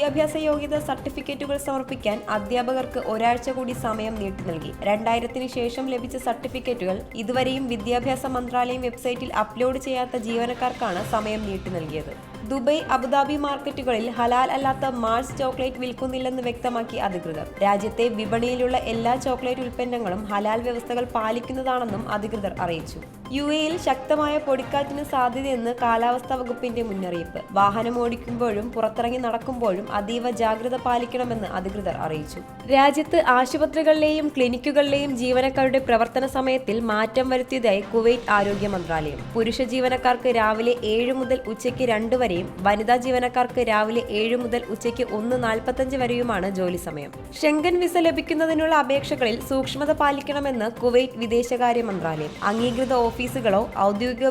വിദ്യാഭ്യാസ യോഗ്യത സർട്ടിഫിക്കറ്റുകൾ സമർപ്പിക്കാൻ അധ്യാപകർക്ക് ഒരാഴ്ച കൂടി സമയം നീട്ടി നൽകി. 2000-ന് ശേഷം ലഭിച്ച സർട്ടിഫിക്കറ്റുകൾ ഇതുവരെയും വിദ്യാഭ്യാസ മന്ത്രാലയം വെബ്സൈറ്റിൽ അപ്ലോഡ് ചെയ്യാത്ത ജീവനക്കാർക്കാണ് സമയം നീട്ടി നൽകിയത്. ദുബൈ, അബുദാബി മാർക്കറ്റുകളിൽ ഹലാൽ അല്ലാത്ത മാർസ് ചോക്ലേറ്റ് വിൽക്കുന്നില്ലെന്ന് വ്യക്തമാക്കി അധികൃതർ. രാജ്യത്തെ വിപണിയിലുള്ള എല്ലാ ചോക്ലേറ്റ് ഉൽപ്പന്നങ്ങളും ഹലാൽ വ്യവസ്ഥകൾ പാലിക്കുന്നതാണെന്നും അധികൃതർ അറിയിച്ചു. UAE-യിൽ ശക്തമായ പൊടിക്കാറ്റിന് സാധ്യതയെന്ന് കാലാവസ്ഥാ വകുപ്പിന്റെ മുന്നറിയിപ്പ്. വാഹനമോടിക്കുമ്പോഴും പുറത്തിറങ്ങി നടക്കുമ്പോഴും അതീവ ജാഗ്രത പാലിക്കണമെന്ന് അധികൃതർ അറിയിച്ചു. രാജ്യത്ത് ആശുപത്രികളിലെയും ക്ലിനിക്കുകളിലെയും ജീവനക്കാരുടെ പ്രവർത്തന സമയത്തിൽ മാറ്റം വരുത്തിയതായി കുവൈറ്റ് ആരോഗ്യ മന്ത്രാലയം. പുരുഷ ജീവനക്കാർക്ക് രാവിലെ 7 മുതൽ ഉച്ചയ്ക്ക് 2 വരെയും വനിതാ ജീവനക്കാർക്ക് രാവിലെ 7 മുതൽ ഉച്ചയ്ക്ക് 1:45 വരെയുമാണ് ജോലി സമയം. ഷെങ്കൻ വിസ ലഭിക്കുന്നതിനുള്ള അപേക്ഷകളിൽ സൂക്ഷ്മത പാലിക്കണമെന്ന് കുവൈറ്റ് വിദേശകാര്യ മന്ത്രാലയം. അംഗീകൃത ഓഫീസുകളോ ഔദ്യോഗിക